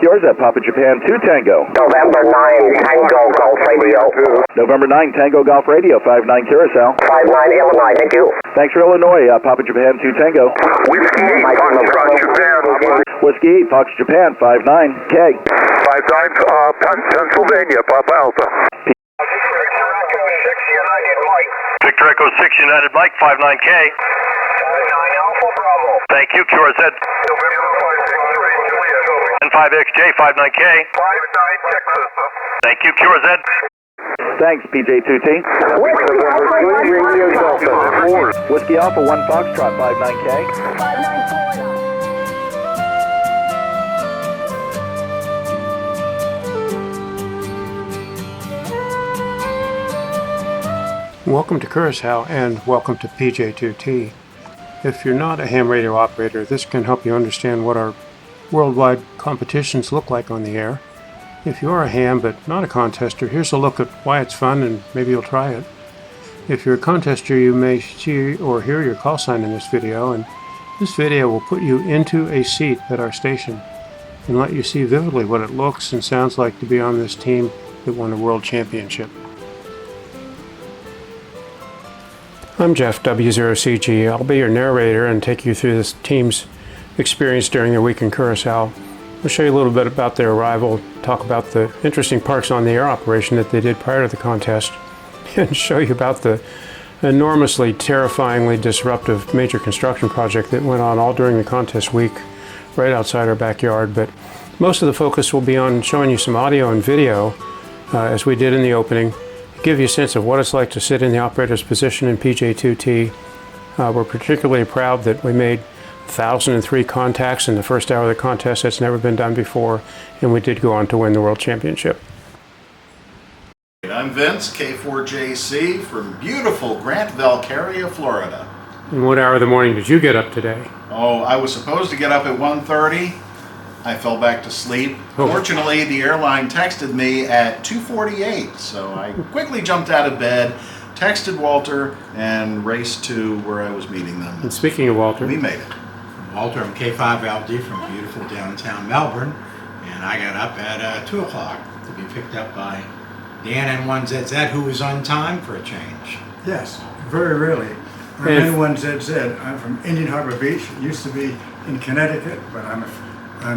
yours at Papa Japan 2 Tango. November 9, Tango Golf Radio. November 9, Tango Golf Radio, 59 Curacao. 59 Illinois, thank you. Thanks for Illinois, Papa Japan 2 Tango. Whiskey 8, Fox Japan. Whiskey 8, Fox Japan, 59 K. 59, Pennsylvania, Papa Alpha. Victor Echo 6 United Mike, 59K. 59 Alpha Bravo. Thank you, QRZ. And 5XJ, 59K. 59 Texas. Thank you, QRZ. Thanks, PJ2T. Whiskey Alpha 1 Foxtrot, 59K. Welcome to Curacao and welcome to PJ2T. If you're not a ham radio operator, this can help you understand what our worldwide competitions look like on the air. If you are a ham but not a contester, here's a look at why it's fun and maybe you'll try it. If you're a contester, you may see or hear your call sign in this video, and this video will put you into a seat at our station and let you see vividly what it looks and sounds like to be on this team that won a world championship. I'm Jeff, W0CG. I'll be your narrator and take you through this team's experience during their week in Curacao. We'll show you a little bit about their arrival, talk about the interesting parks on the air operation that they did prior to the contest, and show you about the enormously, terrifyingly disruptive major construction project that went on all during the contest week right outside our backyard. But most of the focus will be on showing you some audio and video, as we did in the opening, give you a sense of what it's like to sit in the operator's position in PJ2T. We're particularly proud that we made 1,003 contacts in the first hour of the contest. That's never been done before, and we did go on to win the World Championship. I'm Vince, K4JC, from beautiful Grant Valcaria, Florida. And what hour of the morning did you get up today? Oh, I was supposed to get up at 1:30. I fell back to sleep. Fortunately, the airline texted me at 2:48, so I quickly jumped out of bed, texted Walter, and raced to where I was meeting them. And speaking of Walter, we made it. Walter, I'm K5LD from beautiful downtown Melbourne, and I got up at 2 o'clock to be picked up by Dan N1ZZ, who was on time for a change. Yes, very rarely. I'm N1ZZ. I'm from Indian Harbor Beach. Used to be in Connecticut, but I'm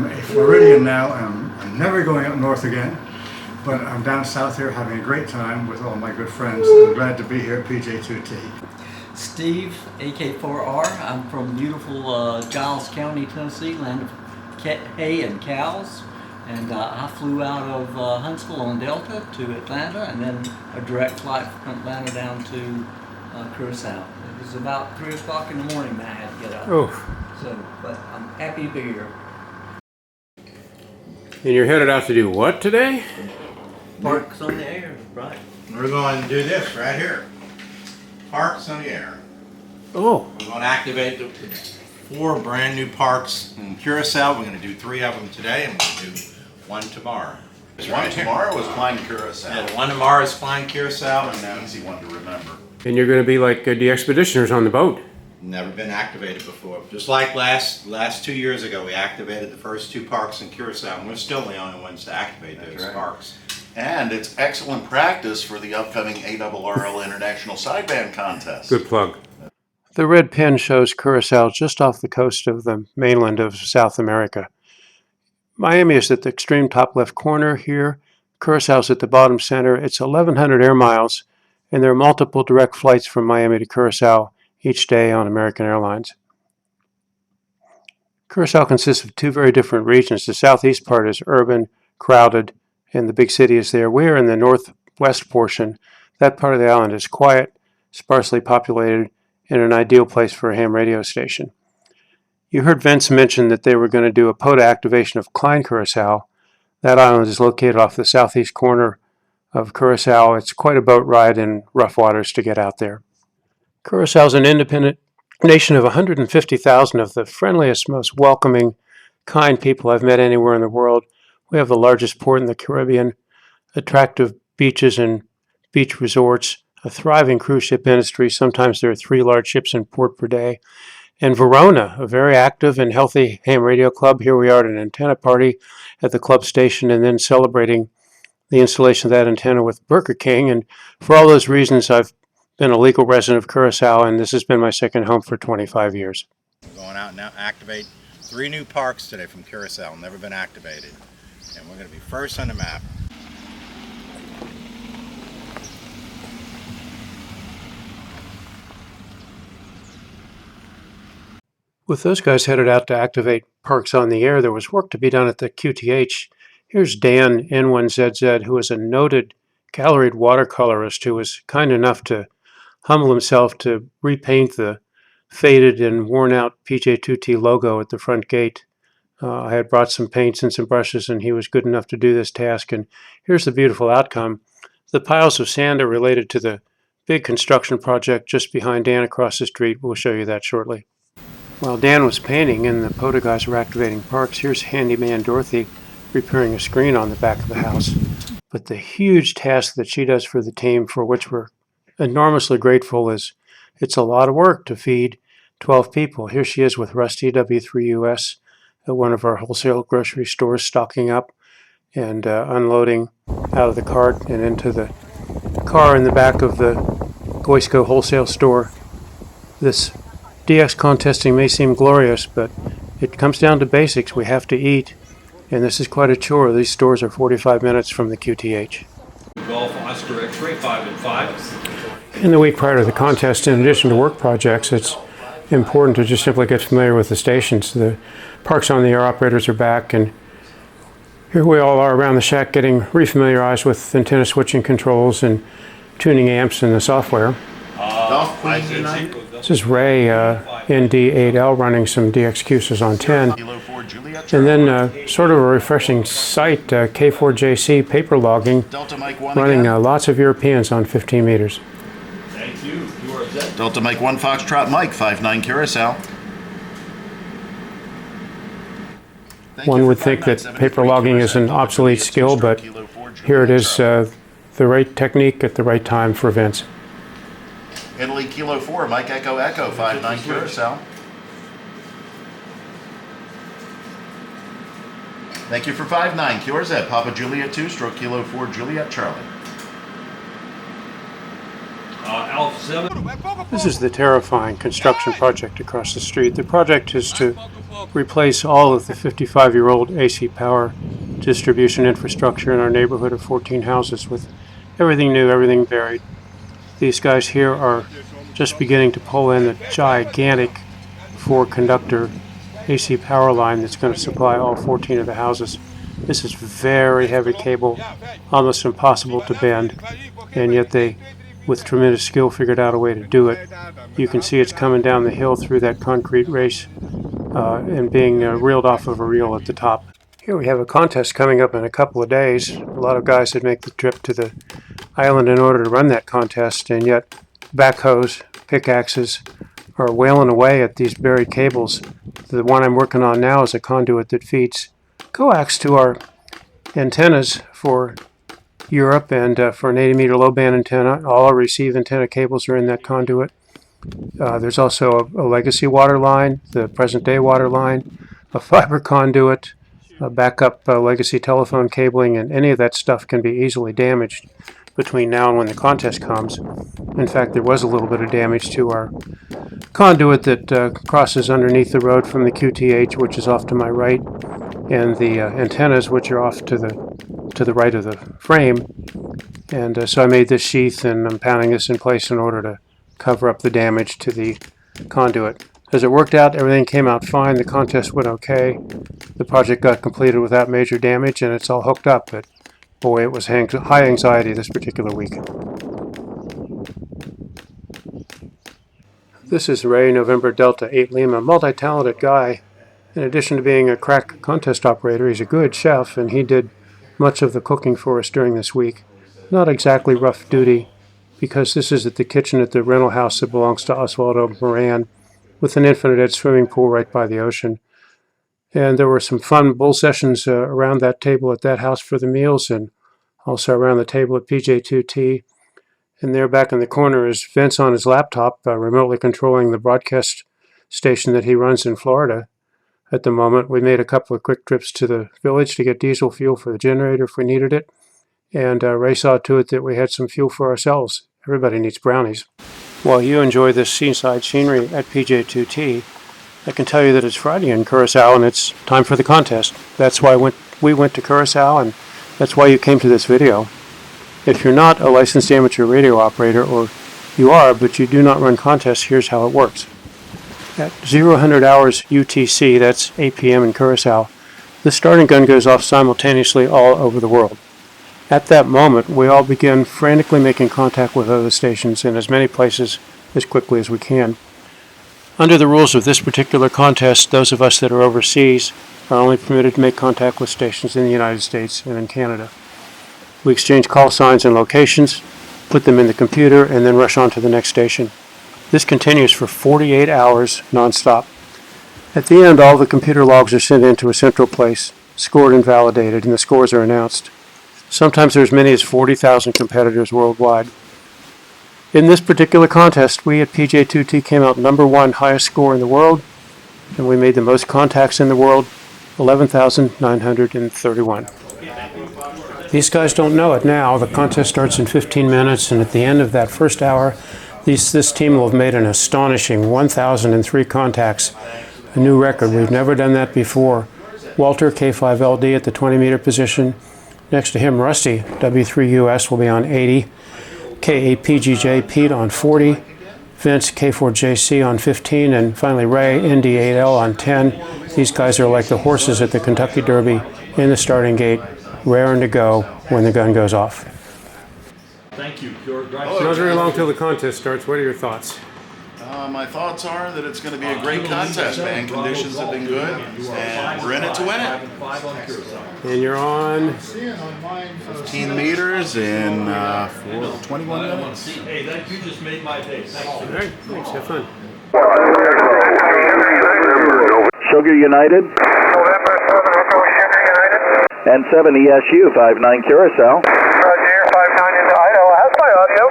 a Floridian now, and I'm never going up north again. But I'm down south here having a great time with all my good friends. I'm glad to be here at PJ2T. Steve, AK4R. I'm from beautiful Giles County, Tennessee, land of hay and cows. And I flew out of Huntsville on Delta to Atlanta, and then a direct flight from Atlanta down to Curacao. It was about 3 o'clock in the morning that I had to get up. Oh. So, but I'm happy to be here. And you're headed out to do what today? Parks on the air, right. We're going to do this right here. Parks on the air. Oh. We're going to activate the 4 brand new parks in Curacao. We're going to do 3 of them today, and we're going to do 1 tomorrow. One tomorrow was Klein Curacao. Yeah, the 1 tomorrow is Flying Curacao, and An easy one to remember. And you're going to be like the expeditioners on the boat. never been activated before. Just like last 2 years ago, we activated the first 2 parks in Curacao, and we're still the only ones to activate those parks. And it's excellent practice for the upcoming ARRL International Sideband Contest. Good plug. The red pin shows Curacao just off the coast of the mainland of South America. Miami is at the extreme top left corner here. Curacao's at the bottom center. It's 1,100 air miles, and there are multiple direct flights from Miami to Curacao each day on American Airlines. Curacao consists of 2 very different regions. The southeast part is urban, crowded, and the big city is there. We are in the northwest portion. That part of the island is quiet, sparsely populated, and an ideal place for a ham radio station. You heard Vince mention that they were going to do a POTA activation of Klein Curacao. That island is located off the southeast corner of Curacao. It's quite a boat ride in rough waters to get out there. Curacao is an independent nation of 150,000 of the friendliest, most welcoming, kind people I've met anywhere in the world. We have the largest port in the Caribbean, attractive beaches and beach resorts, a thriving cruise ship industry. Sometimes there are 3 large ships in port per day. And Verona, a very active and healthy ham radio club. Here we are at an antenna party at the club station and then celebrating the installation of that antenna with Burger King. And for all those reasons, I've been a legal resident of Curacao, and this has been my second home for 25 years. We're going out now, activate 3 new parks today from Curacao, never been activated. And we're going to be first on the map. With those guys headed out to activate parks on the air, there was work to be done at the QTH. Here's Dan N1ZZ, who is a noted galleried watercolorist who was kind enough to humble himself to repaint the faded and worn out PJ2T logo at the front gate. I had brought some paints and some brushes, and he was good enough to do this task. And here's the beautiful outcome. The piles of sand are related to the big construction project just behind Dan across the street. We'll show you that shortly. While Dan was painting and the POTA guys were activating parks, here's handyman Dorothy repairing a screen on the back of the house. But the huge task that she does for the team, for which we're enormously grateful, is it's a lot of work to feed 12 people. Here she is with Rusty W3US at one of our wholesale grocery stores, stocking up and unloading out of the cart and into the car in the back of the Goisco wholesale store. This DX contesting may seem glorious, but it comes down to basics. We have to eat, and this is quite a chore. These stores are 45 minutes from the QTH. Golf Oscar X-ray 5 and 5. In the week prior to the contest, in addition to work projects, it's important to just simply get familiar with the stations. The parks on the air operators are back, and here we all are around the shack getting refamiliarized with antenna switching controls and tuning amps and the software. This is Ray ND8L running some DXQs on 10. And then sort of a refreshing sight, K4JC paper logging, running lots of Europeans on 15 meters. Thank you. You are set. Delta Mike 1 Foxtrot Mike 59 Curacao. One would think that paper logging is an obsolete skill, but here it is, the right technique at the right time for events. Italy Kilo 4 Mike Echo Echo 59 Curacao. Thank you for 59 QRZ Papa Juliet 2 stroke Kilo 4 Juliet Charlie. Alpha 7. This is the terrifying construction project across the street. The project is to replace all of the 55-year-old AC power distribution infrastructure in our neighborhood of 14 houses with everything new, everything buried. These guys here are just beginning to pull in the gigantic 4-conductor AC power line that's going to supply all 14 of the houses. This is very heavy cable, almost impossible to bend, and yet they, with tremendous skill, figured out a way to do it. You can see it's coming down the hill through that concrete race and being reeled off of a reel at the top. Here we have a contest coming up in a couple of days. A lot of guys that make the trip to the island in order to run that contest, and yet backhoes, pickaxes are wailing away at these buried cables. The one I'm working on now is a conduit that feeds coax to our antennas for Europe and for an 80-meter low-band antenna. All our receive antenna cables are in that conduit. There's also a legacy water line, the present-day water line, a fiber conduit, a backup legacy telephone cabling, and any of that stuff can be easily damaged between now and when the contest comes. In fact, there was a little bit of damage to our conduit that crosses underneath the road from the QTH, which is off to my right, and the antennas, which are off to the right of the frame. And so I made this sheath, and I'm pounding this in place in order to cover up the damage to the conduit. As it worked out, everything came out fine. The contest went okay. The project got completed without major damage, and it's all hooked up. But boy, it was high anxiety this particular week. This is Ray, November Delta 8 Lima, multi-talented guy. In addition to being a crack contest operator, he's a good chef, and he did much of the cooking for us during this week. Not exactly rough duty, because this is at the kitchen at the rental house that belongs to Oswaldo Moran, with an infinite edge swimming pool right by the ocean. And there were some fun bull sessions around that table at that house for the meals, and also around the table at PJ2T. And there back in the corner is Vince on his laptop, remotely controlling the broadcast station that he runs in Florida at the moment. We made a couple of quick trips to the village to get diesel fuel for the generator if we needed it. And Ray saw to it that we had some fuel for ourselves. Everybody needs brownies. While you enjoy this seaside scenery at PJ2T, I can tell you that it's Friday in Curacao and it's time for the contest. That's why we went to Curacao, and that's why you came to this video. If you're not a licensed amateur radio operator, or you are but you do not run contests, here's how it works. At 0000 hours UTC, that's 8 p.m. in Curacao, the starting gun goes off simultaneously all over the world. At that moment, we all begin frantically making contact with other stations in as many places as quickly as we can. Under the rules of this particular contest, those of us that are overseas are only permitted to make contact with stations in the United States and in Canada. We exchange call signs and locations, put them in the computer, and then rush on to the next station. This continues for 48 hours non-stop. At the end, all the computer logs are sent into a central place, scored and validated, and the scores are announced. Sometimes there are as many as 40,000 competitors worldwide. In this particular contest, we at PJ2T came out number 1 highest score in the world, and we made the most contacts in the world, 11,931. These guys don't know it now. The contest starts in 15 minutes, and at the end of that first hour, this team will have made an astonishing 1,003 contacts, a new record. We've never done that before. Walter, K5LD at the 20-meter position. Next to him, Rusty, W3US, will be on 80. KAPGJ, Pete on 40. Vince, K4JC on 15. And finally, Ray, ND8L on 10. These guys are like the horses at the Kentucky Derby in the starting gate, raring to go when the gun goes off. Thank you. Not very long till the contest starts. What are your thoughts? My thoughts are that it's going to be a great contest, man. Conditions have been good, and we're in it to win it. And you're on 15 meters in 21 minutes. Hey, you just made my day. All right, thanks. Have fun. Sugar United. November 7 Echo Sugar United. And 7 ESU 59 Curacao. Roger, 59 into Idaho. How's my audio?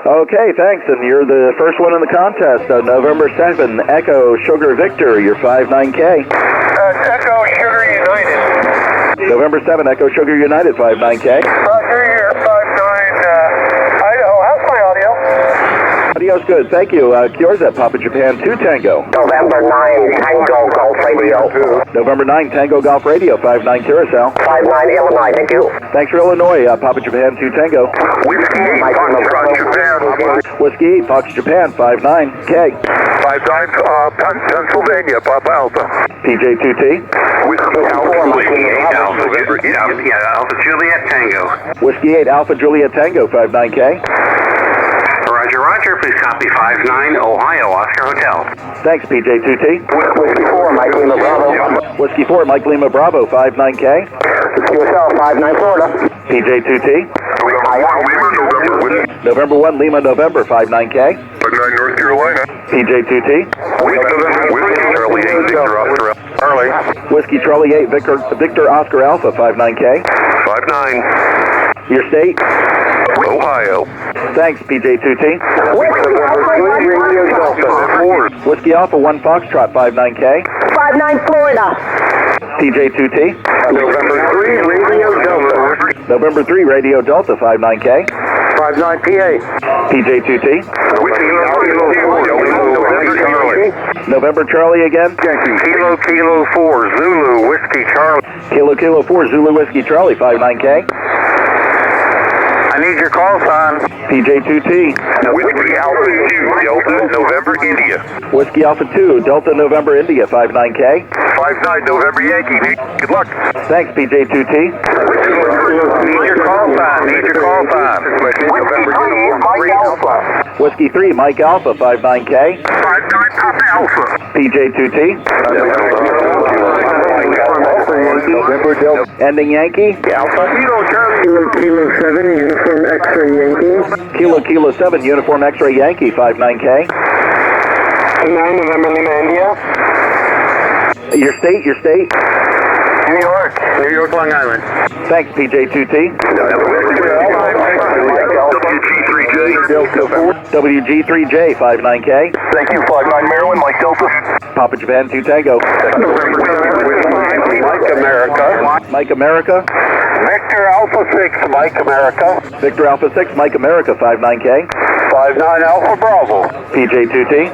Okay, thanks. And you're the first one in the contest. November 7 Echo Sugar Victor, you're 59K. Echo Sugar United. November 7 Echo Sugar United 59K. Roger, here, 59 Idaho. How's my audio? Audio's good, thank you. Yours at Papa Japan 2 Tango. November 9 Tango Golf Radio. November 9 Tango Golf Radio 59 Curacao. 59 Illinois, thank you. Thanks for Illinois, Papa Japan 2 Tango. Whiskey 8 Fox Japan. Whiskey 8 Fox Japan 59K. 59 Pennsylvania, Papa Alpha. PJ2T. Whiskey 8 Alpha Juliet Tango. Whiskey 8 Alpha Juliet Tango 59K. Roger, please copy 59 Ohio Oscar Hotel. Thanks, PJ2T. Whiskey 4 Mike Lima Bravo. Whiskey 4 Mike Lima Bravo 59K. QSL 59 Florida. PJ2T. November 1 Lima November 59K. 59 North Carolina. PJ2T. Whiskey Charlie 8 Victor Oscar Alpha 59K. 59. Your state? Ohio. Thanks, PJ2T. Whiskey Alpha 1 Foxtrot 59K. 59 Florida. PJ2T. November 3 Radio Delta. November 3 Radio Delta 59K. 59 PA. PJ2T. November Charlie again. Kilo 4 Zulu Whiskey Charlie. Kilo 4 Zulu Whiskey Charlie 59K. I need your call sign. PJ2T. Whiskey Alpha 2 Delta November India. Whiskey Alpha 2 Delta November India 59K. 59 November Yankee. Good luck. Thanks, PJ2T. Need your call sign. November 2 Mike Alpha. Whiskey 3 Mike Alpha 59K. 59 Papa Alpha. PJ2T. November Delta. Ending Yankee. Alpha. Kilo 7 Uniform X-Ray Yankee. Kilo 7 Uniform X-Ray Yankee 59K. 9 November Lima India. Your state? New York, Long Island. Thanks, PJ2T. WG3J. WG3J 59K. Thank you, 59 Maryland, Mike Delta. Papa Japan 2 Tango. Mike America. Mike America. Victor Alpha 6, Mike America. Victor Alpha 6, Mike America 59K. 59 Alpha Bravo. PJ2T.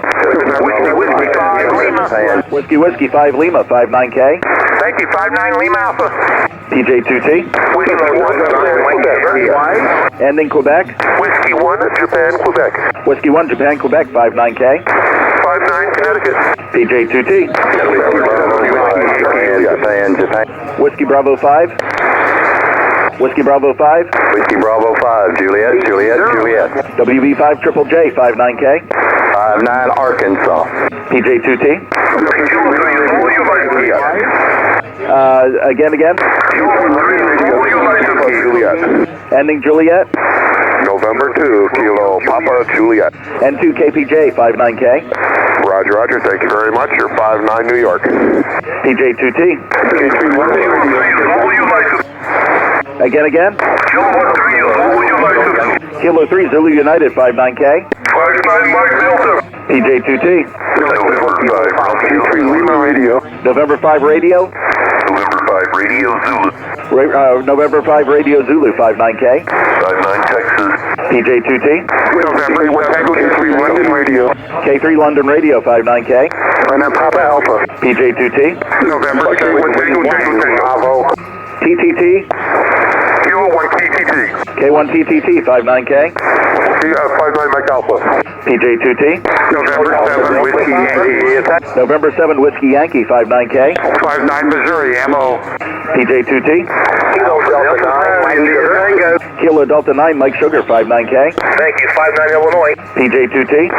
Whiskey 5 Lima. Whiskey 5 Lima 59K. Thank you, 59 Lima Alpha. PJ2T. Whiskey 1 Quebec. Ending Quebec. Whiskey 1 Japan, Quebec. Whiskey 1 Japan Quebec 59K. 59 Connecticut. PJ2T. Japan. Whiskey Bravo 5. Whiskey Bravo 5. Whiskey Bravo 5, Juliet. WB5 Triple J 59K. 59 Arkansas. PJ2T. Again. Juliet. Ending Juliet. November 2, Kilo Papa Juliet. N2 KPJ 59K. Roger, thank you very much. You're 59 New York. PJ2T. Again. Kilo 3 Zulu United 59K. 59 Mike Delta. PJ2T. Lima Radio. November 5 Radio. November 5 Radio Zulu. November 5 Radio Zulu 59K. 59 Texas. PJ2T. November 1 K3 London Radio. K3 London Radio 59K. And then Papa Alpha. PJ2T. November 7 Bravo. TTT. Kilo 1 TTT. K1 TTT 59K. 59 Mike Alpha. PJ2T. November 7 Whiskey Yankee. November 7 Whiskey Yankee 59K. 59 Missouri Ammo. PJ2T. Kilo Delta 9 India Tango. Kilo Delta 9 Mike Sugar 59K. Thank you, 59 Illinois. PJ2T.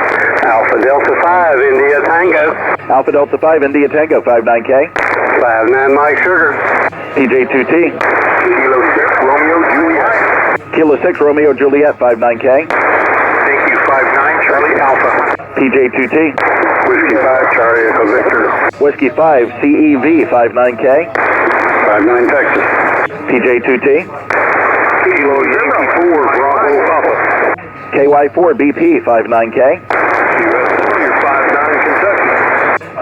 Alpha Delta 5 India Tango. Alpha Delta 5 India Tango 59K. 59 Mike Sugar. PJ2T. Kilo 6 Romeo Juliet. Kilo 6 Romeo Juliet 59K. Thank you, 59 Charlie Alpha. PJ2T. Whiskey 5 Charlie Echo Victor. Whiskey 5 CEV 59K. 59 Texas. PJ2T. Kilo Yankee 4 Bravo Papa. KY4 BP 59K. You're 59 Kentucky.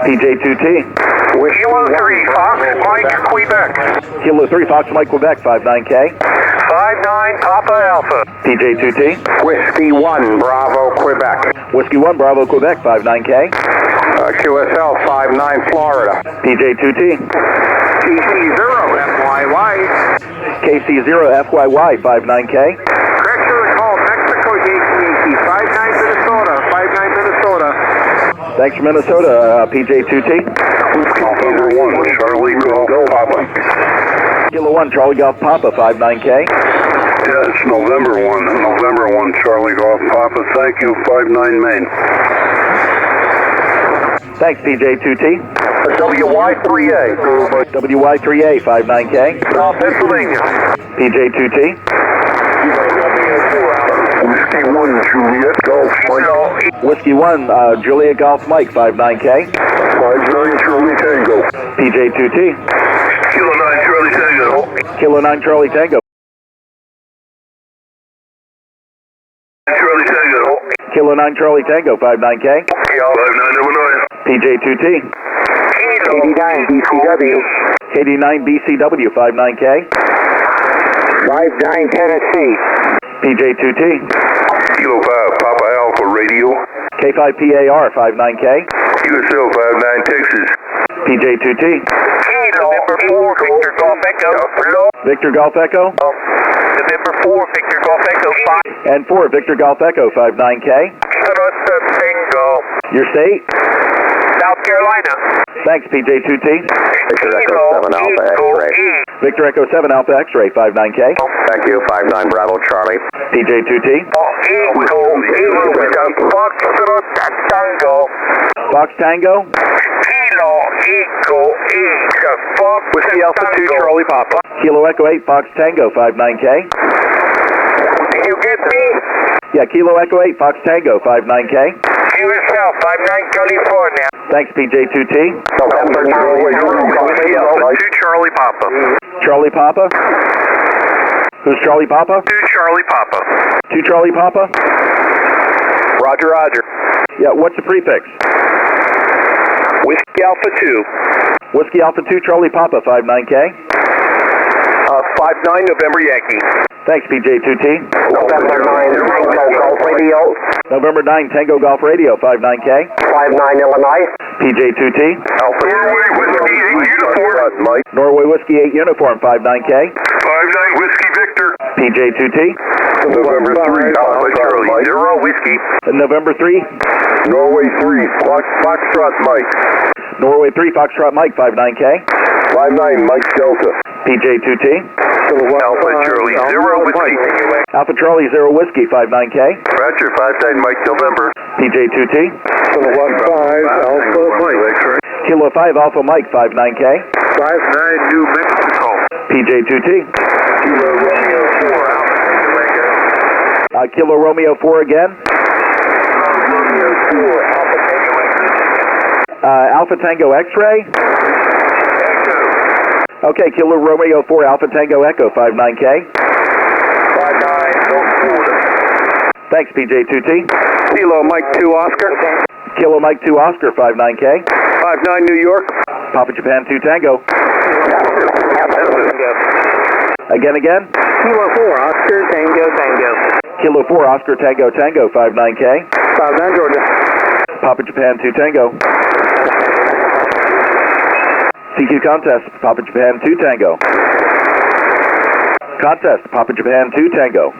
PJ2T. Kilo 3 Fox Mike Quebec. Kilo 3 Fox Mike Quebec 59K. 59 Papa Alpha. PJ2T. Whiskey 1 Bravo Quebec. Whiskey 1 Bravo Quebec 59K. QSL 59 Florida. PJ2T. TC0 FYY. KC0 FYY 59K. Correction call Mexico Yankee 59 Minnesota. 59 Minnesota. Thanks for Minnesota, PJ2T. November 1 Charlie Golf Papa. Kilo 1 Charlie Golf Papa 59K. Yes, November 1 Charlie Golf Papa. Thank you, 59 Maine. Thanks, PJ2T. WY3A. WY3A 59K. Pennsylvania. PJ2T. Whiskey 1 Juliet Golf Mike. Whiskey 1 Juliet Golf Mike 59K. 59 Charlie Tango. PJ2T. Kilo 9 Charlie Tango. Kilo 9 Charlie Tango. Charlie Tango. Kilo 9 Charlie Tango 59K. 59 Illinois. PJ2T. 89 BCW. KD9 BCW 59K. 59 Tennessee. PJ2T. Kilo 5 Papa Alpha Radio. K5PAR 59K. QSL 59 Texas. PJ2T. November 4 Victor Golf Echo. Victor Golf Echo. November 4 Victor Golf Echo 5. And 4 Victor Golf Echo 59K. Bingo. Your state? South Carolina. Thanks, PJ2T. Victor Echo 7 Alpha X-Ray. Victor Echo 7 Alpha X-Ray 59K. Thank you, 59 Bravo Charlie. PJ2T. Fox Tango. Whiskey Alpha 2 Charlie Papa. Kilo Echo 8 Fox Tango 59K. Did you get me? Yeah, Kilo Echo 8 Fox Tango 59K. QSL 59 California. Thanks, PJ2T. November 2 Charlie Papa. Charlie Papa. Who's Charlie Papa? 2 Charlie Papa. 2 Charlie Papa. Roger. Yeah, what's the prefix? Whiskey Alpha 2. Whiskey Alpha 2, Charlie Papa, 59K. 59 November Yankee. Thanks, PJ2T. November 9 Tango Golf Radio. November 9, Tango Golf Radio, 59K. 59 Illinois. PJ2T. Alpha Norway Whiskey 8 Uniform. Mike. Norway Whiskey 8 Uniform, 59K. 59 Whiskey Victor. PJ2T. November 3 Alpha Charlie 0 Whiskey. November 3. Norway 3 Foxtrot Mike. Norway 3, Foxtrot Mike, 59K. 59 Mike Delta. PJ2T. Alpha Charlie 0 Whiskey. Alpha Charlie 0 Whiskey, 59K. Roger 59 Mike November. PJ2T. 15 Alpha Mike. Kilo 5 Alpha Mike, 59K. 59 New Mexico. PJ2T. Kilo Romeo 4 Alpha. Kilo Romeo 4 again. Romeo 4 Alpha Tango. Alpha Tango X-Ray. Okay, Kilo Romeo 4 Alpha Tango Echo, 59K. 59 Thanks, PJ2T. Kilo Mike 2 Oscar. Kilo Mike 2 Oscar, 59K. 59 New York. Papa Japan 2 Tango. Again. Kilo 4 Oscar Tango. Kilo 4 Oscar Tango Tango, 59K. 59 Georgia. Papa Japan 2 Tango. CQ contest, Papa Japan 2 Tango. Contest, Papa Japan 2 Tango.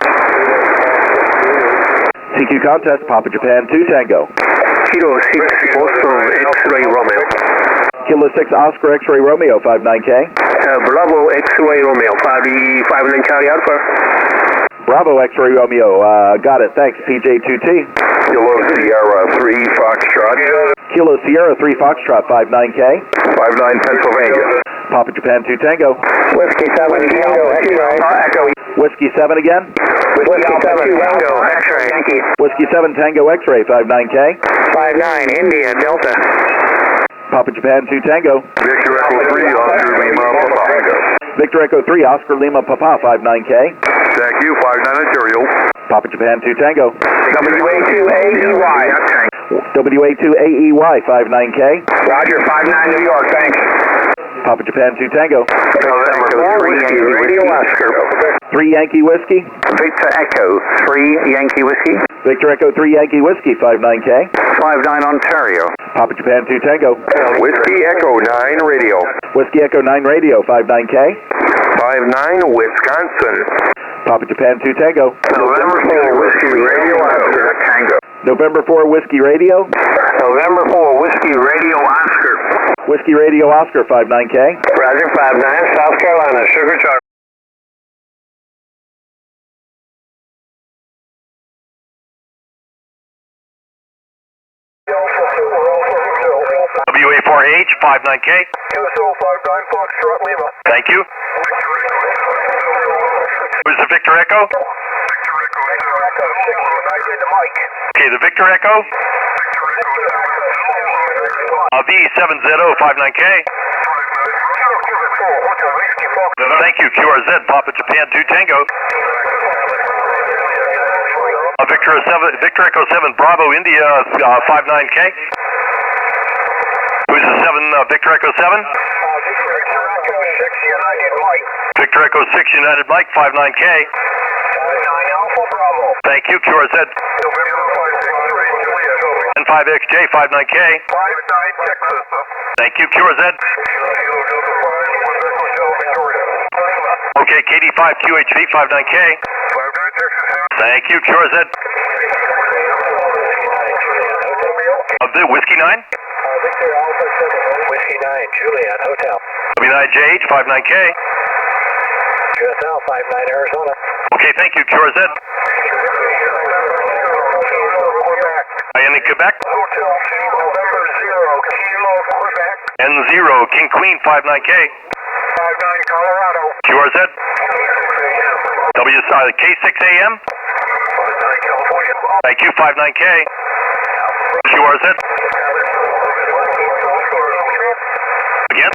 CQ contest, Papa Japan 2 Tango. Kilo 6 Boston X-Ray Romeo. Kilo 6 Oscar X-Ray Romeo, 59K. Bravo X-Ray Romeo, 59 Charlie Alpha. Bravo X-Ray Romeo, got it, thanks, PJ2T. Kilo Sierra 3 Foxtrot. Kilo Sierra 3 Foxtrot, 59K. 59 Pennsylvania. Papa Japan 2 Tango. Whiskey 7 Tango X-Ray. Echo. Whiskey 7 again. Whiskey 7 Tango X-Ray. Yankee. Whiskey 7 Tango X-Ray, 59K. 59 India Delta. Papa Japan 2 Tango. Victor Echo 3 Oscar Lima Papa. Victor Echo 3 Oscar Lima Papa, 59K. Thank you, 59 Ontario. Papa Japan 2 Tango. WA2AEY. WA2AEY, 59K. Roger, 59 New York, thanks. Papa Japan 2 Tango. November 3 Yankee Radio Oscar. 3 Yankee Whiskey. Victor Echo 3 Yankee Whiskey. Victor Echo 3 Yankee Whiskey, 59K. 59 Ontario. Papa Japan 2 Tango. Whiskey Echo 9 Radio. Whiskey Echo 9 Radio, 59K. 59 Wisconsin. Papa Japan 2 Tango. November 4 Whiskey Radio Oscar. Tango. November 4 Whiskey Radio. November 4 Whiskey Radio Oscar. Whiskey Radio Oscar, 59K. Roger, 59 South Carolina. Sugar Charlie. WA4H, 59K. QSO 59 Foxtrot Lima. Thank you. Who's the Victor Echo? Victor Echo 6 United Mike. Okay, the Victor Echo. V7ZO, 59K. Thank you, QRZ, Papa Japan 2 Tango. Victor Echo 7 Bravo India, 59K. Who's the 7 Victor Echo 7? Victor Echo 6 United Mike, 59K. 59 Alpha Bravo. Thank you, QRZ. And 5XJ, 59K. 59 Texas. Thank you, QRZ. Okay, KD5 QHV, 59K. 59 Texas. Thank you, QRZ. The Whiskey 9? Victor Alpha 7 Whiskey 9 Juliet Hotel. W9JH, 59K. QSL 59 Arizona. Okay, thank you, QRZ. I am in Quebec. Hotel November 0 Kilo Quebec. N0 King Queen, 59K. 59 Colorado. QRZ. K6AM. 59 California. Thank you, 59K. QRZ. Again.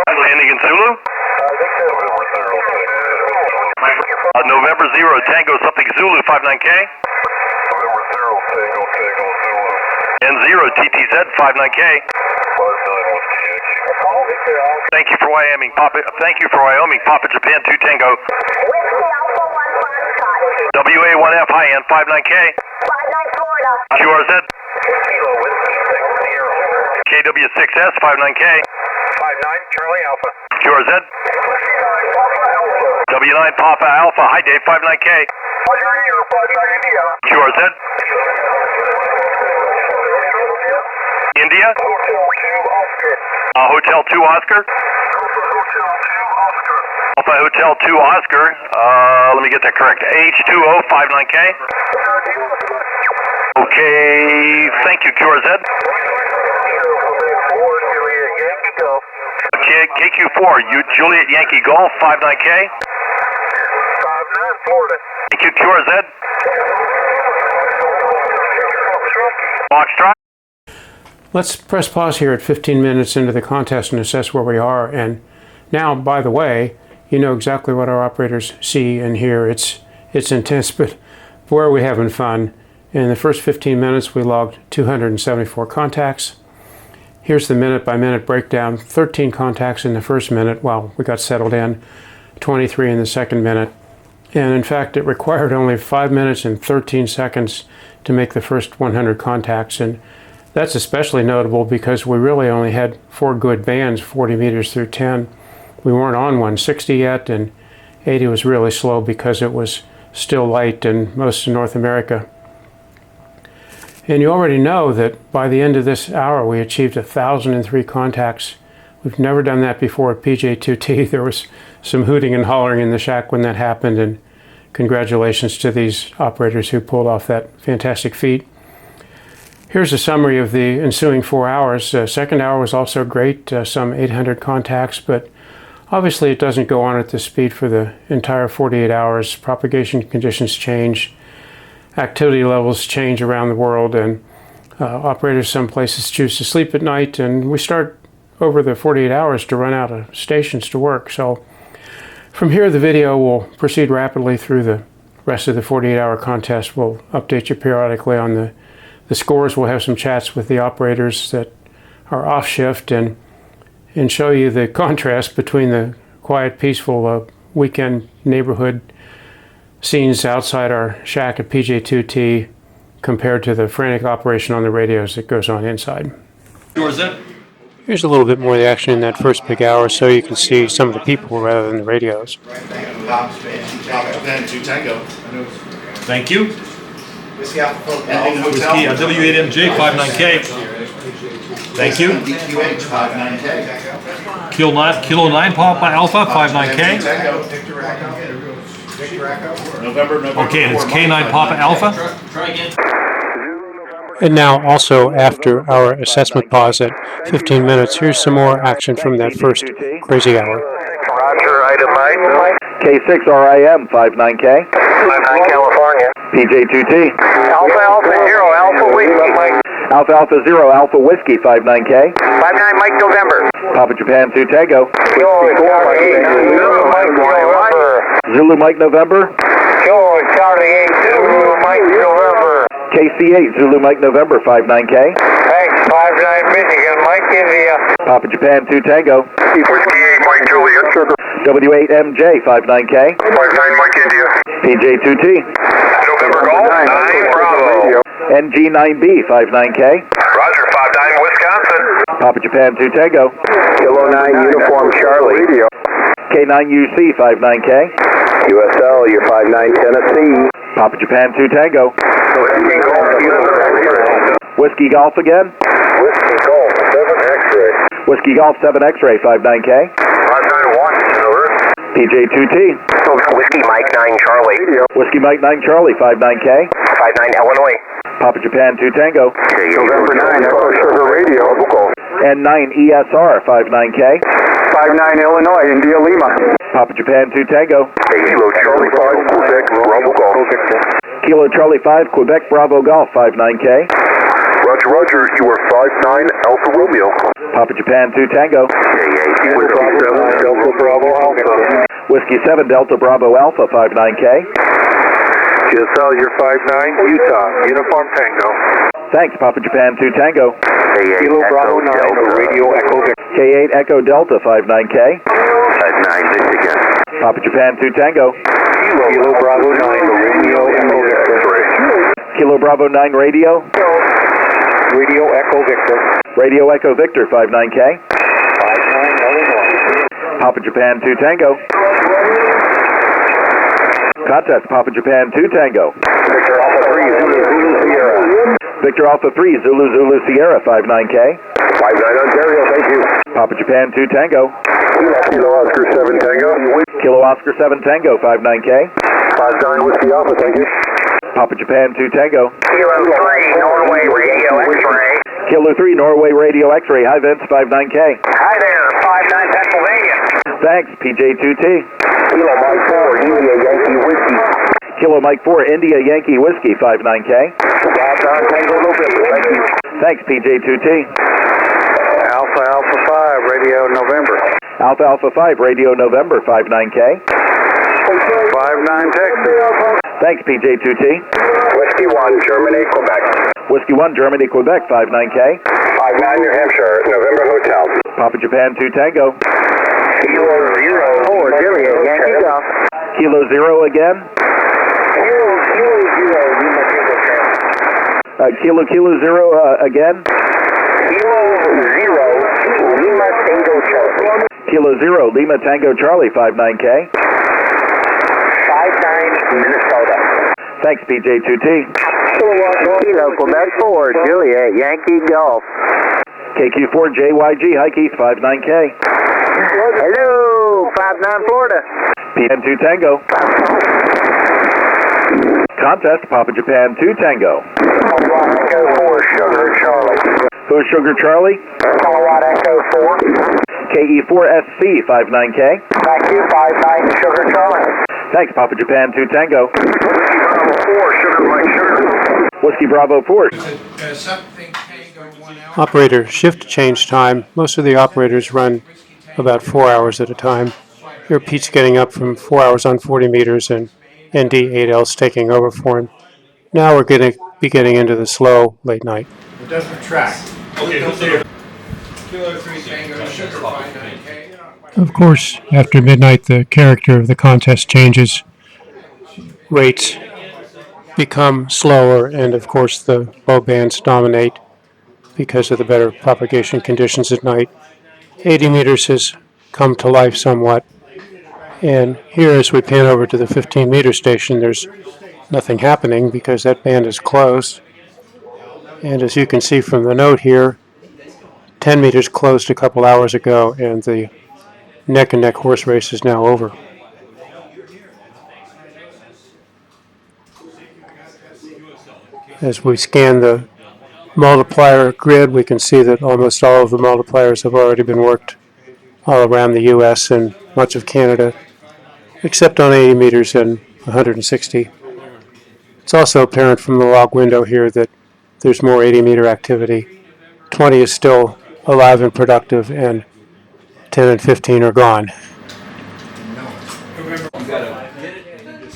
Landing in Zulu. November 0 Tango something Zulu, 59K. November 0 Tango Zulu. N0 TTZ 59K. Thank you for Wyoming, Papa. Thank you for Wyoming, Papa Japan 2 Tango. WA1F high end 59K. QRZ. KW6S 59K. 59 Charlie Alpha. QRZ. W9 Papa Alpha high Dave 59K. QRZ. India. Hotel 2 Oscar. Alpha Hotel 2 Oscar. Let me get that correct. H20 59K. Okay, thank you, QRZ. Okay, KQ4, Juliet Yankee Golf 59K. 59 Florida. Thank you, QRZ. Foxtrot. Let's press pause here at 15 minutes into the contest and assess where we are. And now, by the way, you know exactly what our operators see and hear. It's intense, but boy, are we having fun. In the first 15 minutes, we logged 274 contacts. Here's the minute-by-minute breakdown. 13 contacts in the first minute while we got settled in, 23 in the second minute. And in fact, it required only 5 minutes and 13 seconds to make the first 100 contacts. And that's especially notable because we really only had 4 good bands, 40 meters through 10. We weren't on 160 yet, and 80 was really slow because it was still light in most of North America. And you already know that by the end of this hour, we achieved 1,003 contacts. We've never done that before at PJ2T. There was some hooting and hollering in the shack when that happened, and congratulations to these operators who pulled off that fantastic feat. Here's a summary of the ensuing 4 hours. Second hour was also great, some 800 contacts, but obviously it doesn't go on at this speed for the entire 48 hours. Propagation conditions change, activity levels change around the world, and operators some places choose to sleep at night, and we start over the 48 hours to run out of stations to work. So from here, the video will proceed rapidly through the rest of the 48-hour contest. We'll update you periodically on the scores. We'll have some chats with the operators that are off shift and show you the contrast between the quiet, peaceful weekend neighborhood scenes outside our shack at PJ2T compared to the frantic operation on the radios that goes on inside. Here's a little bit more of the action in that first big hour so you can see some of the people rather than the radios. Thank you. Whiskey Alpha Whiskey W8MJ 59K. Thank you. DQH 59K. Kilo 9 Papa Alpha 59K. November. Okay, and it's K9 Papa Alpha. And now also after our assessment pause at 15 minutes, here's some more action from that first crazy hour. Roger, item 9. K6RIM 59K. 59 California. PJ2T. Alpha Alpha 0, Alpha Whiskey. Alpha Alpha 0 Alpha Whiskey 59K. 59 Mike November. Papa Japan 2 Tango. Zulu Mike November. Charlie 8, Zulu Mike November. KC8 Zulu Mike November 59K. Thanks, 59 Michigan, Mike India. Papa Japan 2 Tango. Whiskey 8, Mike Juliet. W8MJ 59K. 59 Mike India. PJ2T. November Golf, 9 Bravo. NG9B 59K. Roger, 59 Wisconsin. Papa Japan 2 Tango. Kilo 9 Uniform Charlie. K9UC 59K. USL, you're 59 Tennessee. Papa Japan 2 Tango. Whiskey Golf, Whiskey Golf again. Whiskey Golf, 7 X-ray. Whiskey Golf 7 X-ray 59K. 591, Silver. PJ2T. Whiskey Mike 9 Charlie. Whiskey Mike 9 Charlie 59K. 59 Illinois. Papa Japan 2 Tango. November 9, Echo Sugar Radio. N9 ESR 59K. 59 Illinois, India Lima. Papa Japan 2 Tango. Kilo Charlie 5, Quebec, Bravo Golf. Kilo Charlie 5 Quebec Bravo Golf 59K. Roger, Roger, you are 59 Alpha Romeo. Papa Japan 2 Tango. Whiskey 7 Delta Bravo Alpha. Whiskey 7 Delta Bravo Alpha 59K. GSL, you're 59 Utah, Uniform Tango. Thanks, Papa Japan 2 Tango. Kilo Bravo 9, Radio Echo Victor. K8 Echo Delta 59K. 59, Michigan. Papa Japan 2 Tango. Kilo Bravo 9, Radio Echo Victor. Kilo Bravo 9 Radio. Radio Echo Victor. Radio Echo Victor 59K. 59, Illinois. Papa Japan 2 Tango. Contest Papa Japan 2 Tango. Victor Alpha 3, Zulu Sierra. Victor Alpha 3 Zulu Sierra 59K. 59 Ontario, thank you. Papa Japan 2 Tango. Kilo Oscar 7 Tango. Kilo Oscar 7 Tango 59K. 59 Whiskey Alpha, thank you. Papa Japan 2 Tango. Kilo 3, Norway Radio X-ray. Kilo 3 Norway Radio X-ray. Hi Vince 59K. Hi there, 59 Pennsylvania. Thanks PJ2T. Kilo Mike 4, India Yankee Whiskey. Kilo Mike 4 India Yankee Whiskey 59K. Tango November, thank you. Thanks PJ2T. Alpha Alpha 5, Radio November. Alpha Alpha 5 Radio November 59K. 59 Texas. Thanks PJ2T. Whiskey 1, Germany, Quebec. Whiskey 1 Germany Quebec 59K. 59 New Hampshire, November Hotel. Papa Japan 2 Tango. Kilo 0, Juliet, Yankee Golf. Kilo 0 again. Kilo 0 again. Kilo 0, Lima Tango Charlie. Kilo 0 Lima Tango Charlie 59K. 59 Minnesota. Thanks PJ2T. Kilo Quebec 4, Juliet, Yankee Golf. KQ4 JYG High Keith 59K. Hello, 59 Florida. PM2 Tango. Contest Papa Japan 2 Tango. Echo 4, Sugar Charlie. Who's Sugar Charlie? Colorado Echo 4. KE4SC 59K. Thank you, 59 Sugar Charlie. Thanks Papa Japan 2 Tango. Whiskey Bravo 4, Sugar Mike Sugar. Whiskey Bravo 4. Operator shift change time. Most of the operators run about 4 hours at a time. Here Pete's getting up from 4 hours on 40 meters and ND8L's taking over for him. Now we're going to be getting into the slow late night. It doesn't track. Okay, who's there? Kilo 3 Tango, Sugar 59K. Of course, after midnight, the character of the contest changes. Rates become slower, and of course, the low bands dominate because of the better propagation conditions at night. 80 meters has come to life somewhat. And here, as we pan over to the 15-meter station, there's nothing happening because that band is closed. And as you can see from the note here, 10 meters closed a couple hours ago, and the neck-and-neck horse race is now over. As we scan the multiplier grid, we can see that almost all of the multipliers have already been worked all around the U.S. and much of Canada, except on 80 meters and 160. It's also apparent from the log window here that there's more 80-meter activity. 20 is still alive and productive, and 10 and 15 are gone.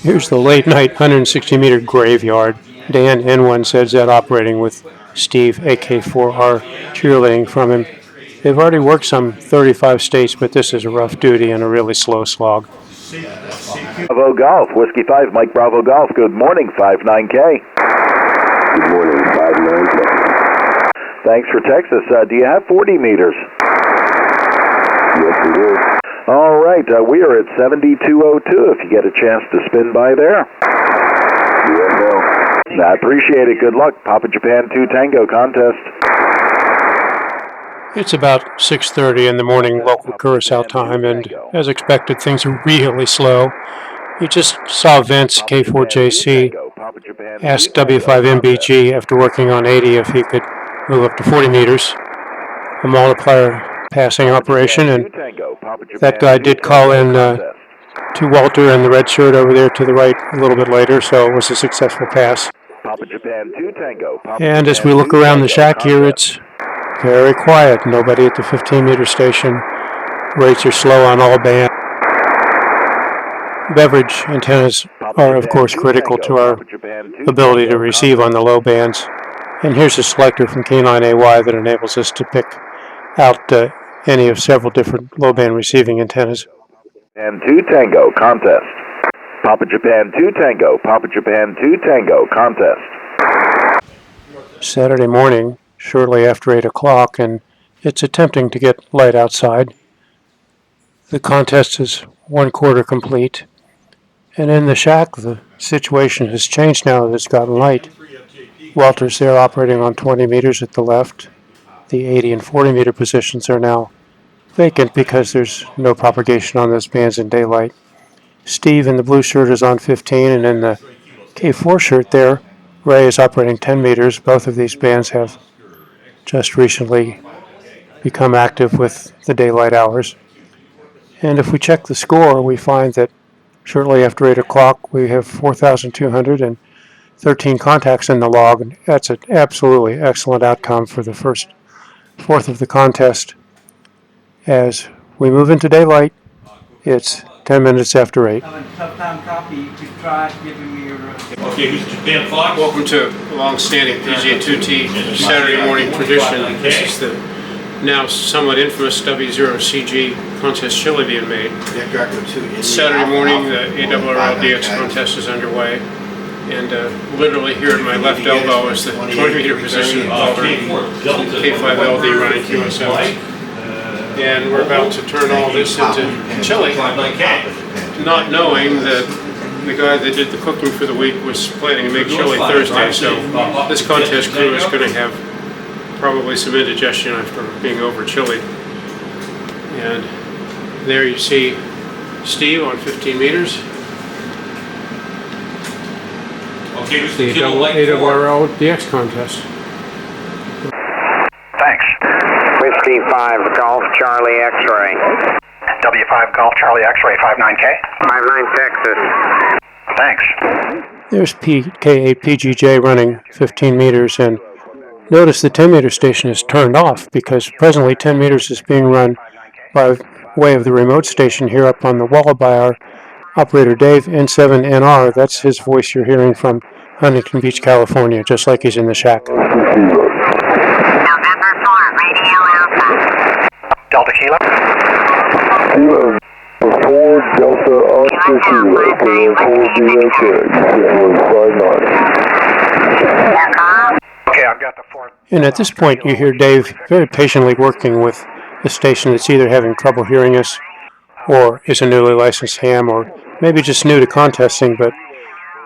Here's the late night 160-meter graveyard. Dan N1ZZ operating with Steve AK4R cheerleading from him. They've already worked some 35 states, but this is a rough duty and a really slow slog. Bravo Golf, Whiskey 5, Mike Bravo Golf. Good morning, 59K. Good morning, 59K. Thanks for Texas. Do you have 40 meters? Yes, we do. All right, we are at 7202 if you get a chance to spin by there. Yes, no. I appreciate it. Good luck. Papa Japan 2 Tango contest. It's about 6:30 in the morning local Curacao time, and as expected, things are really slow. You just saw Vince, K4JC, ask W5MBG after working on 80 if he could move up to 40 meters. A multiplier passing operation, and that guy did call in to Walter in the red shirt over there to the right a little bit later, so it was a successful pass. Papa Japan 2 Tango. And as we look around the shack here, it's very quiet. Nobody at the 15-meter station. Rates are slow on all bands. Beverage antennas are, of course, critical to our ability to receive on the low bands. And here's a selector from K9 AY that enables us to pick out any of several different low-band receiving antennas. And 2 Tango, contest. Papa Japan 2 Tango, Papa Japan 2 Tango, contest. Saturday morning, shortly after 8 o'clock, and it's attempting to get light outside. The contest is 1/4 complete. And in the shack, the situation has changed now that it's gotten light. Welter's there operating on 20 meters at the left. The 80 and 40 meter positions are now vacant because there's no propagation on those bands in daylight. Steve in the blue shirt is on 15, and in the K4 shirt there, Ray is operating 10 meters. Both of these bands have just recently become active with the daylight hours. And if we check the score, we find that shortly after 8 o'clock, we have 4,213 contacts in the log. And that's an absolutely excellent outcome for the first fourth of the contest. As we move into daylight, it's 10 minutes after 8. Having a tough time copy. You could try giving me your. Okay, who's Japan Fox? Welcome to long-standing PJ2T Saturday morning tradition. This is the now somewhat infamous W0CG contest chili being made. Saturday morning, the ARRL DX contest is underway. And literally here at my left elbow is the 20 meter position of K5LD running QSLs. And we're about to turn all this into chili, not knowing that the guy that did the cooking for the week was planning to make chili Thursday, so this contest crew is going to have probably some indigestion after being over chilied. And there you see Steve on 15 meters. Okay, who's The Kilo Lake 4? ARRL DX contest. Thanks. Whiskey 5 Golf Charlie X-Ray. W5 Golf Charlie X-Ray 59K. 59 Texas. Thanks. There's K8 PGJ running 15 meters, and notice the 10 meter station is turned off because presently 10 meters is being run by way of the remote station here up on the wall by our operator Dave, N7NR. That's his voice you're hearing from Huntington Beach, California, just like he's in the shack. November 4, Radio Alpha. Delta Kilo. Kilo 4 Delta Oscar Kilo, Kilo 4 DHA, 59. Okay, I've got the 4. And at this point, you hear Dave very patiently working with the station that's either having trouble hearing us or is a newly licensed ham or maybe just new to contesting, but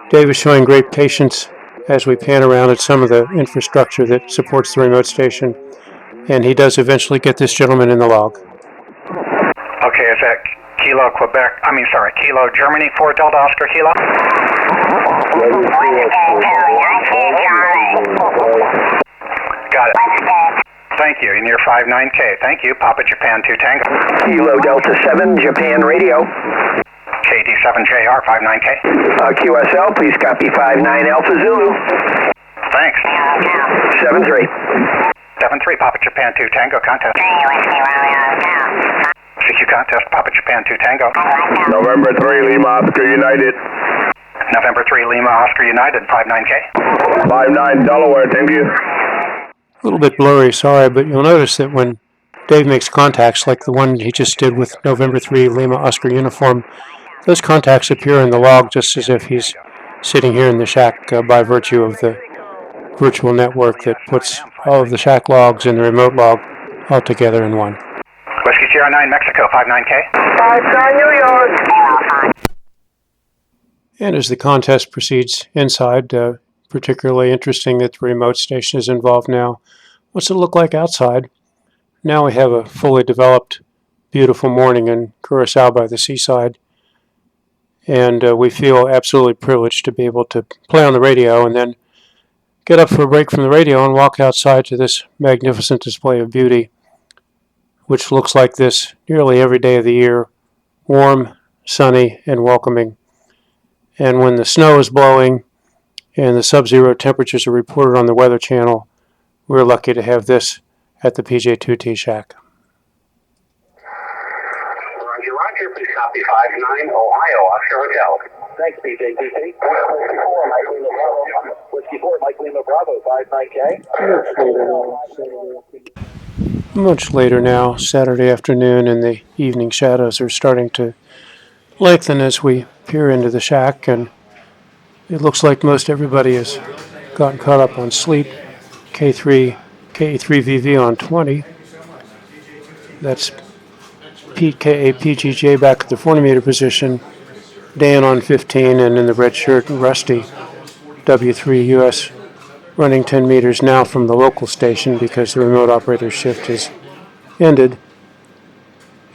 Dave is showing great patience as we pan around at some of the infrastructure that supports the remote station, and he does eventually get this gentleman in the log. Okay, is that Kilo Kilo Germany 4 Delta Oscar Kilo? Got it. Thank you, and you're 59K. Thank you, Papa Japan 2 Tango. Kilo Delta 7, Japan Radio. KD7JR 59K. QSL, please copy 59 Alpha Zulu. Thanks. 73. 73, Papa Japan 2 Tango contest. CQ contest, Papa Japan 2 Tango. November 3 Lima Oscar United. November 3 Lima Oscar United 59K. 59 Delaware, thank you. A little bit blurry, sorry, but you'll notice that when Dave makes contacts like the one he just did with November 3 Lima Oscar uniform, those contacts appear in the log just as if he's sitting here in the shack by virtue of the virtual network that puts all of the shack logs and the remote log all together in one. Whiskey Sierra 9 Mexico 59K. 59 New York. And as the contest proceeds inside, particularly interesting that the remote station is involved now. What's it look like outside? Now we have a fully developed, beautiful morning in Curacao by the seaside. And we feel absolutely privileged to be able to play on the radio and then get up for a break from the radio and walk outside to this magnificent display of beauty, which looks like this nearly every day of the year, warm, sunny, and welcoming. And when the snow is blowing and the sub-zero temperatures are reported on the Weather Channel, we're lucky to have this at the PJ2T shack. Roger, Roger, please copy 59 Ohio Oscar Hotel. Thanks, PJ2T. Whiskey 4, Mike Lima Bravo, 59K. Much later now, Saturday afternoon, and the evening shadows are starting to lengthen as we peer into the shack, and it looks like most everybody has gotten caught up on sleep. KA3VV on 20. That's Pete KA back at the 40-meter position. Dan on 15, and in the red shirt, Rusty W3US running 10 meters now from the local station because the remote operator shift has ended.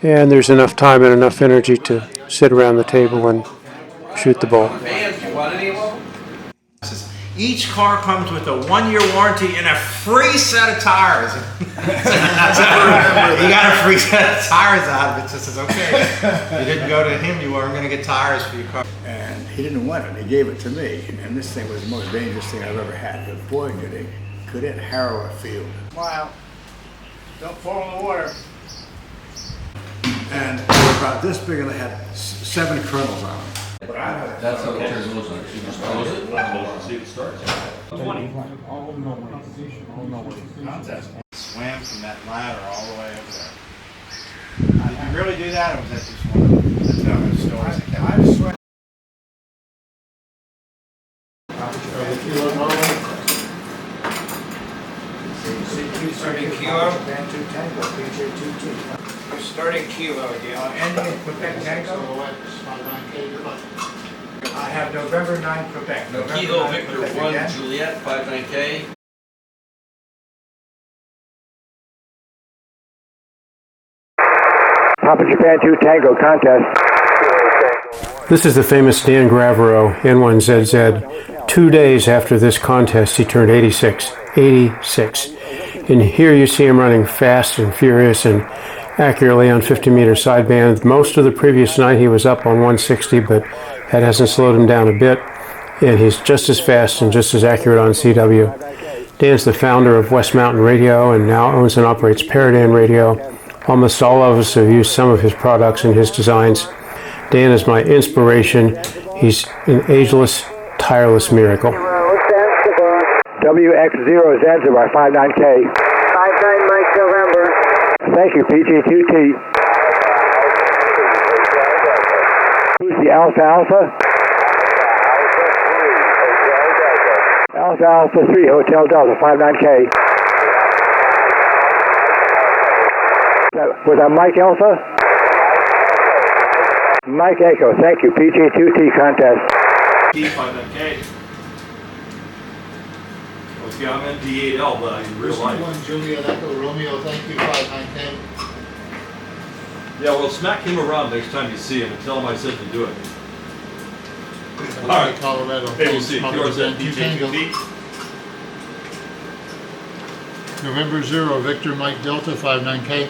And there's enough time and enough energy to sit around the table and shoot the bull. Each car comes with a 1-year warranty and a free set of tires. You got a free set of tires out of it. Just says, okay, you didn't go to him, you weren't going to get tires for your car. And he didn't want it. He gave it to me. And this thing was the most dangerous thing I've ever had. But boy, could it harrow a field. Smile. Don't fall in the water. And they were about this big, and they had 7 kernels on them. That's how the turn goes on. You just close it, see if it starts. 20. Swam from that ladder all the way over there. Did you really do that, or was that just one of the stories that kept? I swam. Starting kilo. Starting kilo again. Ending in Quebec Tango. I have November 9 Quebec. November Kilo 9 Victor Quebec 1 again. Juliet 59K. Papa Japan 2 Tango contest. This is the famous Dan Gravero, N1ZZ. 2 days after this contest, he turned 86. 86. And here you see him running fast and furious and accurately on 50-meter sideband. Most of the previous night he was up on 160, but that hasn't slowed him down a bit. And he's just as fast and just as accurate on CW. Dan's the founder of West Mountain Radio and now owns and operates Paradigm Radio. Almost all of us have used some of his products and his designs. Dan is my inspiration. He's an ageless, tireless miracle. WX0 Zanzibar 59K. 59 Mike November. Thank you, PJ2T. Who's the Alpha Alpha? Alpha Alpha 3 Hotel Delta 59K. Was that Mike Alpha? Mike Echo, thank you, PJ2T contest. 59K. Okay, I'm ND8L, but in real life. 1 Juliet Echo Romeo, thank you, 59K. Yeah, well, smack him around next time you see him and tell him I said to do it. All right, Colorado. Hey, we'll see. Yours at PJ2T. November 0, Victor Mike Delta, 59K.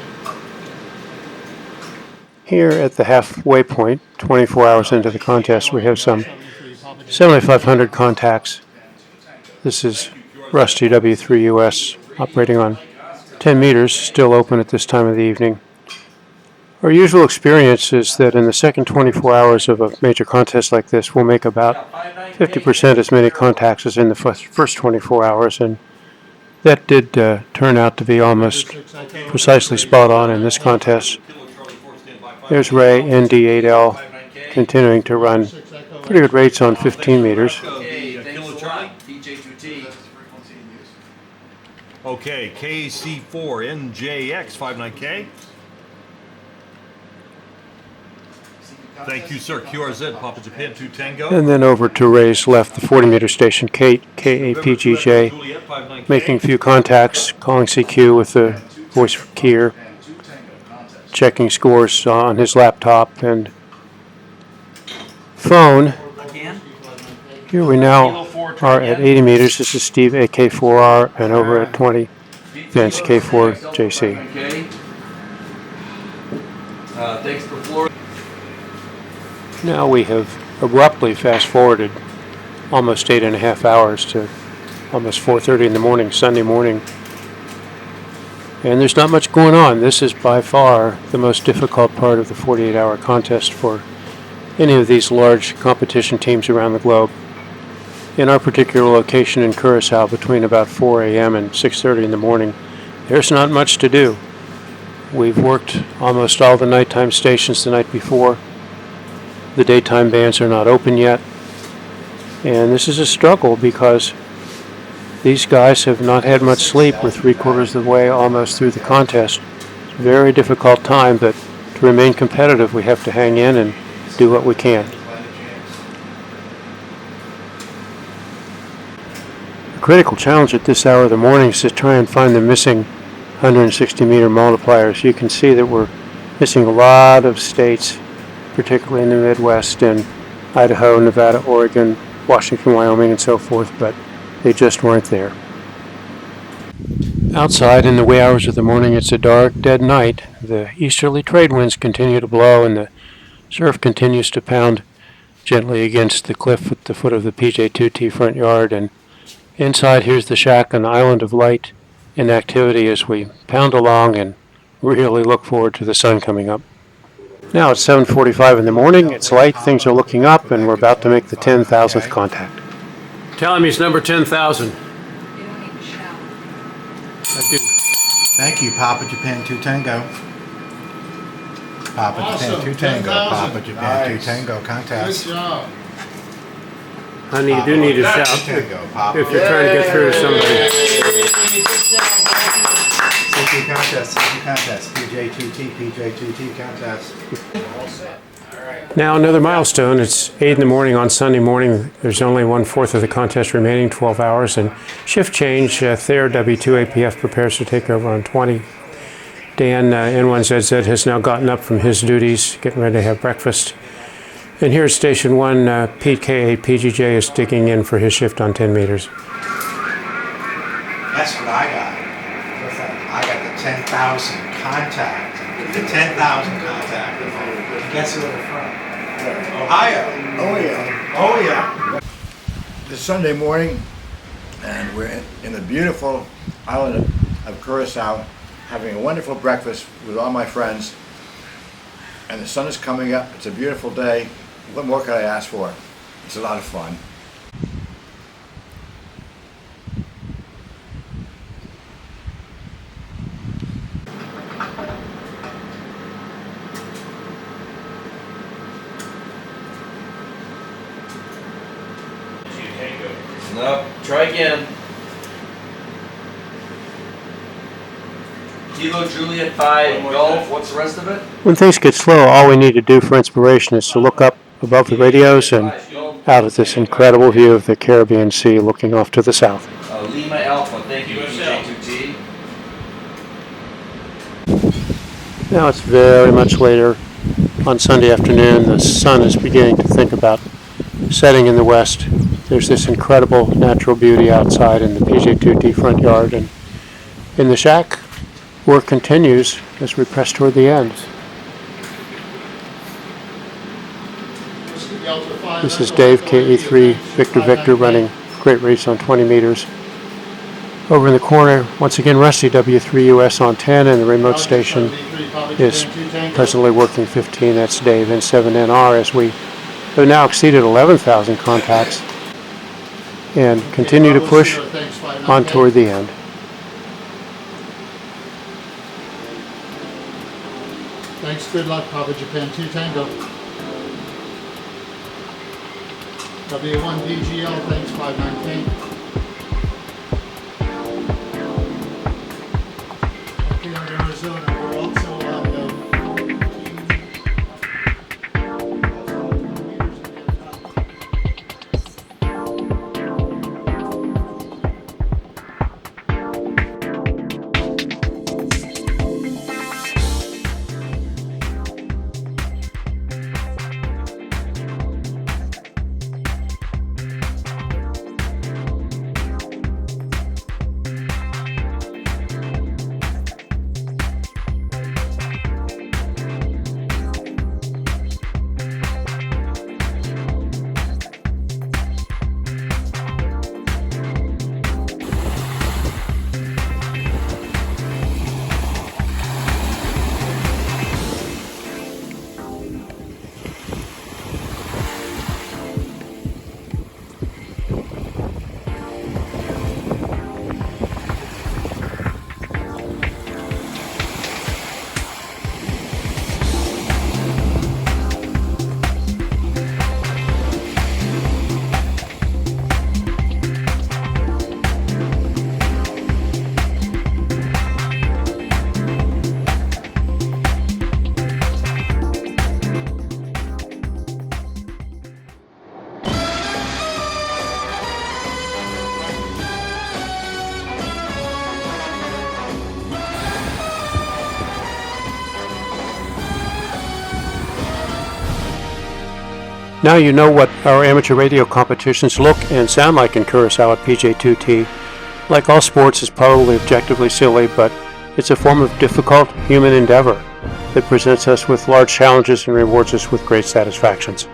Here at the halfway point, 24 hours into the contest, we have some 7,500 contacts. This is Rusty W3US operating on 10 meters, still open at this time of the evening. Our usual experience is that in the second 24 hours of a major contest like this, we'll make about 50% as many contacts as in the first 24 hours, and that did turn out to be almost precisely spot on in this contest. There's Ray, ND8L, continuing to run pretty good rates on 15 meters. Okay, KC4NJX 59K. Thank you, sir. QRZ, Papa Japan 2 Tango. And then over to Ray's left, the 40-meter station, Kate, KAPGJ, making a few contacts, calling CQ with the voice keyer, checking scores on his laptop and phone. Here we now are at 80 meters. This is Steve AK4R, and over at 20, Vince K4JC. Thanks for Florida. Now we have abruptly fast-forwarded almost 8.5 hours to almost 4:30 in the morning, Sunday morning. And there's not much going on. This is by far the most difficult part of the 48-hour contest for any of these large competition teams around the globe. In our particular location in Curacao, between about 4 a.m. and 6:30 in the morning, there's not much to do. We've worked almost all the nighttime stations the night before. The daytime bands are not open yet. And this is a struggle because these guys have not had much sleep. We're 3/4 of the way almost through the contest. It's a very difficult time, but to remain competitive, we have to hang in and do what we can. The critical challenge at this hour of the morning is to try and find the missing 160-meter multipliers. You can see that we're missing a lot of states, particularly in the Midwest, in Idaho, Nevada, Oregon, Washington, Wyoming, and so forth, but they just weren't there. Outside, in the wee hours of the morning, it's a dark, dead night. The easterly trade winds continue to blow, and the surf continues to pound gently against the cliff at the foot of the PJ2T front yard. And inside, here's the shack, an island of light and activity as we pound along and really look forward to the sun coming up. Now it's 7:45 in the morning, it's light, things are looking up, and we're about to make the 10,000th contact. Tell him he's number 10,000. I do. Thank you, Papa Japan 2 Tango. Papa Awesome. Japan 2 Tango. 10,000. Papa Japan 2 Nice. Tango contest. Good job. Honey, you do need to shout Tango, Papa. if you're trying to get through to somebody. CP contest, CP contest, PJ2T, PJ2T contest. Now another milestone. It's 8 in the morning on Sunday morning. There's only 1/4 of the contest remaining, 12 hours, and shift change. Thayer W2APF prepares to take over on 20. Dan N1ZZ has now gotten up from his duties, getting ready to have breakfast. And here at Station 1, Pete K8 PGJ is digging in for his shift on 10 meters. That's what I got. What's that? I got the 10,000 contact. The 10,000 contact. Guess where they're from? Ohio. Oh yeah. Oh yeah. It's Sunday morning, and we're in the beautiful island of Curacao, having a wonderful breakfast with all my friends. And the sun is coming up. It's a beautiful day. What more could I ask for? It's a lot of fun. No, try again. Kilo Juliet 5 Golf, what's the rest of it? When things get slow, all we need to do for inspiration is to look up above the radios and out at this incredible view of the Caribbean Sea looking off to the south. Lima Alpha, thank you, PJ2T. Now it's very much later on Sunday afternoon. The sun is beginning to think about setting in the west. There's this incredible natural beauty outside in the PJ2T front yard, and in the shack, work continues as we press toward the end. This is Dave, KE3, Victor running great race on 20 meters. Over in the corner, once again, Rusty W3US on 10, and the remote station is presently working 15. That's Dave, N7NR, as we have now exceeded 11,000 contacts and continue to push on toward the end. Thanks, good luck, Papa Japan 2 Tango. W1DGL, thanks, 59K. Okay, on Arizona, we're also on Now you know what our amateur radio competitions look and sound like in Curacao at PJ2T. Like all sports, it's probably objectively silly, but it's a form of difficult human endeavor that presents us with large challenges and rewards us with great satisfactions.